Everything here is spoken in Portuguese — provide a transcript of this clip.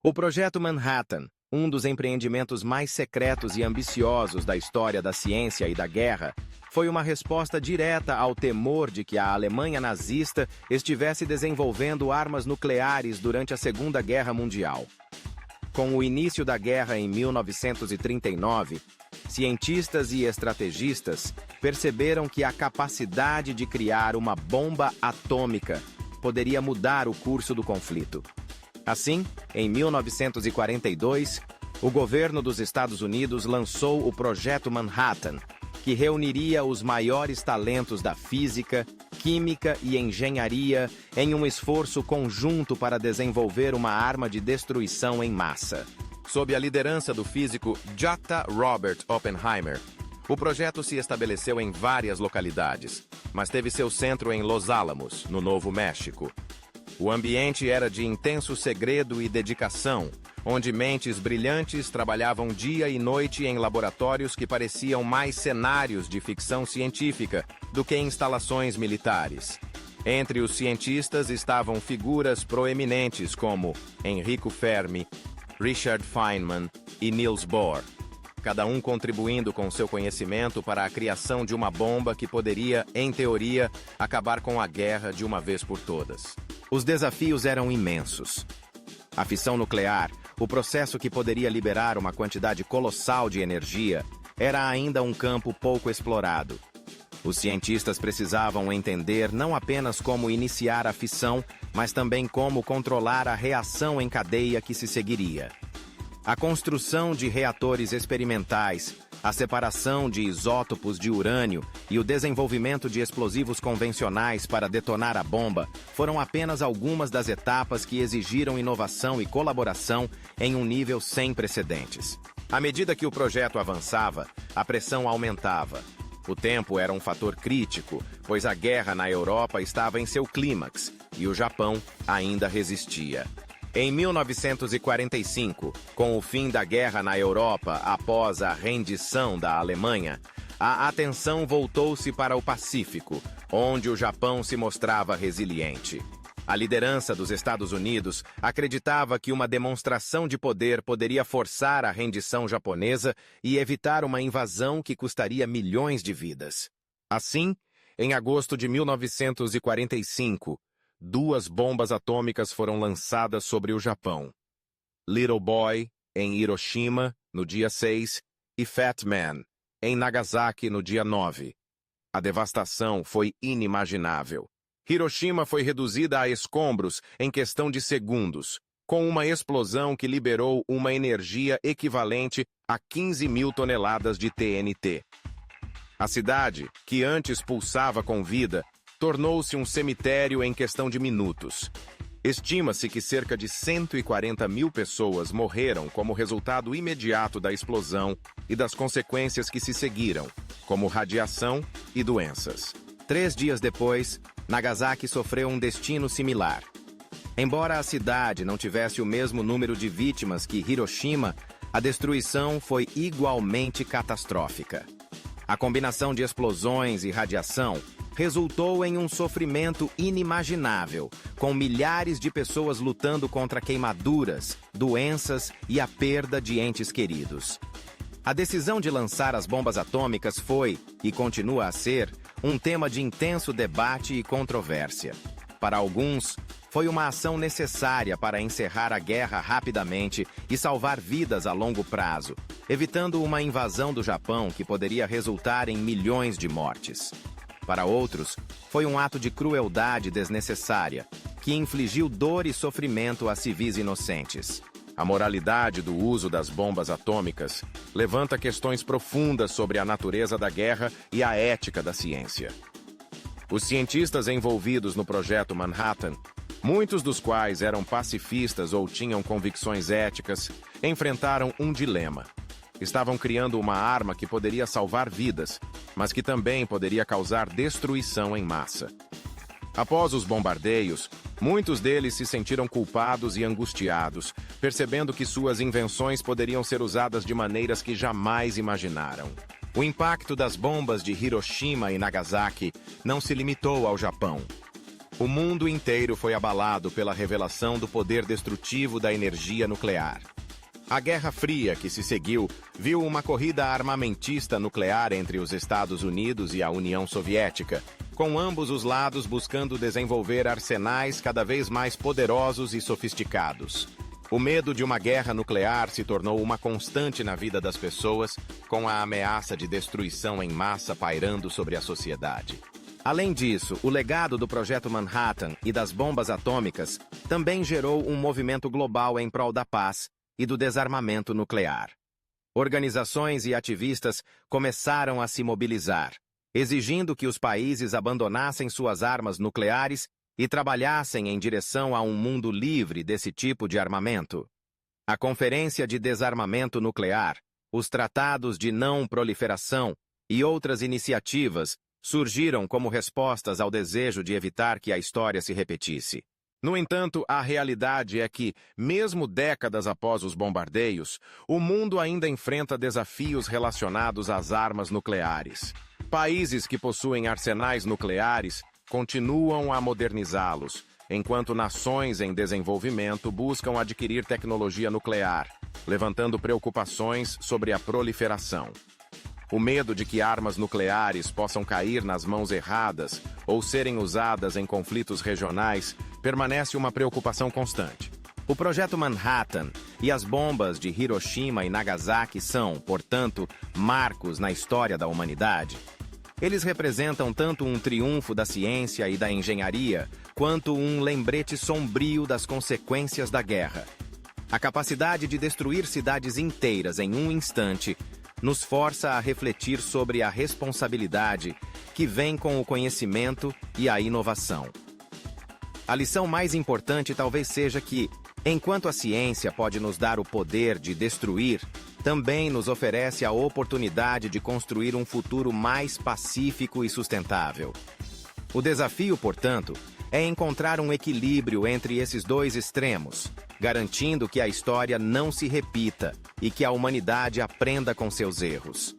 O Projeto Manhattan, um dos empreendimentos mais secretos e ambiciosos da história da ciência e da guerra, foi uma resposta direta ao temor de que a Alemanha nazista estivesse desenvolvendo armas nucleares durante a Segunda Guerra Mundial. Com o início da guerra em 1939, cientistas e estrategistas perceberam que a capacidade de criar uma bomba atômica poderia mudar o curso do conflito. Assim, em 1942, o governo dos Estados Unidos lançou o Projeto Manhattan, que reuniria os maiores talentos da física, química e engenharia em um esforço conjunto para desenvolver uma arma de destruição em massa. Sob a liderança do físico J. Robert Oppenheimer, o projeto se estabeleceu em várias localidades, mas teve seu centro em Los Alamos, no Novo México. O ambiente era de intenso segredo e dedicação, onde mentes brilhantes trabalhavam dia e noite em laboratórios que pareciam mais cenários de ficção científica do que instalações militares. Entre os cientistas estavam figuras proeminentes como Enrico Fermi, Richard Feynman e Niels Bohr, cada um contribuindo com seu conhecimento para a criação de uma bomba que poderia, em teoria, acabar com a guerra de uma vez por todas. Os desafios eram imensos. A fissão nuclear, o processo que poderia liberar uma quantidade colossal de energia, era ainda um campo pouco explorado. Os cientistas precisavam entender não apenas como iniciar a fissão, mas também como controlar a reação em cadeia que se seguiria. A construção de reatores experimentais, a separação de isótopos de urânio e o desenvolvimento de explosivos convencionais para detonar a bomba foram apenas algumas das etapas que exigiram inovação e colaboração em um nível sem precedentes. À medida que o projeto avançava, a pressão aumentava. O tempo era um fator crítico, pois a guerra na Europa estava em seu clímax e o Japão ainda resistia. Em 1945, com o fim da guerra na Europa após a rendição da Alemanha, a atenção voltou-se para o Pacífico, onde o Japão se mostrava resiliente. A liderança dos Estados Unidos acreditava que uma demonstração de poder poderia forçar a rendição japonesa e evitar uma invasão que custaria milhões de vidas. Assim, em agosto de 1945, 2 bombas atômicas foram lançadas sobre o Japão. Little Boy, em Hiroshima, no dia 6, e Fat Man, em Nagasaki, no dia 9. A devastação foi inimaginável. Hiroshima foi reduzida a escombros em questão de segundos, com uma explosão que liberou uma energia equivalente a 15.000 toneladas de TNT. A cidade, que antes pulsava com vida, tornou-se um cemitério em questão de minutos. Estima-se que cerca de 140.000 pessoas morreram como resultado imediato da explosão e das consequências que se seguiram, como radiação e doenças. 3 dias depois, Nagasaki sofreu um destino similar. Embora a cidade não tivesse o mesmo número de vítimas que Hiroshima, a destruição foi igualmente catastrófica. A combinação de explosões e radiação resultou em um sofrimento inimaginável, com milhares de pessoas lutando contra queimaduras, doenças e a perda de entes queridos. A decisão de lançar as bombas atômicas foi, e continua a ser, um tema de intenso debate e controvérsia. Para alguns, foi uma ação necessária para encerrar a guerra rapidamente e salvar vidas a longo prazo, evitando uma invasão do Japão que poderia resultar em milhões de mortes. Para outros, foi um ato de crueldade desnecessária, que infligiu dor e sofrimento a civis inocentes. A moralidade do uso das bombas atômicas levanta questões profundas sobre a natureza da guerra e a ética da ciência. Os cientistas envolvidos no Projeto Manhattan, muitos dos quais eram pacifistas ou tinham convicções éticas, enfrentaram um dilema. Estavam criando uma arma que poderia salvar vidas, mas que também poderia causar destruição em massa. Após os bombardeios, muitos deles se sentiram culpados e angustiados, percebendo que suas invenções poderiam ser usadas de maneiras que jamais imaginaram. O impacto das bombas de Hiroshima e Nagasaki não se limitou ao Japão. O mundo inteiro foi abalado pela revelação do poder destrutivo da energia nuclear. A Guerra Fria que se seguiu viu uma corrida armamentista nuclear entre os Estados Unidos e a União Soviética, com ambos os lados buscando desenvolver arsenais cada vez mais poderosos e sofisticados. O medo de uma guerra nuclear se tornou uma constante na vida das pessoas, com a ameaça de destruição em massa pairando sobre a sociedade. Além disso, o legado do Projeto Manhattan e das bombas atômicas também gerou um movimento global em prol da paz e do desarmamento nuclear. Organizações e ativistas começaram a se mobilizar, exigindo que os países abandonassem suas armas nucleares e trabalhassem em direção a um mundo livre desse tipo de armamento. A Conferência de Desarmamento Nuclear, os Tratados de Não Proliferação e outras iniciativas surgiram como respostas ao desejo de evitar que a história se repetisse. No entanto, a realidade é que, mesmo décadas após os bombardeios, o mundo ainda enfrenta desafios relacionados às armas nucleares. Países que possuem arsenais nucleares continuam a modernizá-los, enquanto nações em desenvolvimento buscam adquirir tecnologia nuclear, levantando preocupações sobre a proliferação. O medo de que armas nucleares possam cair nas mãos erradas ou serem usadas em conflitos regionais permanece uma preocupação constante. O Projeto Manhattan e as bombas de Hiroshima e Nagasaki são, portanto, marcos na história da humanidade. Eles representam tanto um triunfo da ciência e da engenharia, quanto um lembrete sombrio das consequências da guerra. A capacidade de destruir cidades inteiras em um instante nos força a refletir sobre a responsabilidade que vem com o conhecimento e a inovação. A lição mais importante talvez seja que, enquanto a ciência pode nos dar o poder de destruir, também nos oferece a oportunidade de construir um futuro mais pacífico e sustentável. O desafio, portanto, é encontrar um equilíbrio entre esses dois extremos, garantindo que a história não se repita e que a humanidade aprenda com seus erros.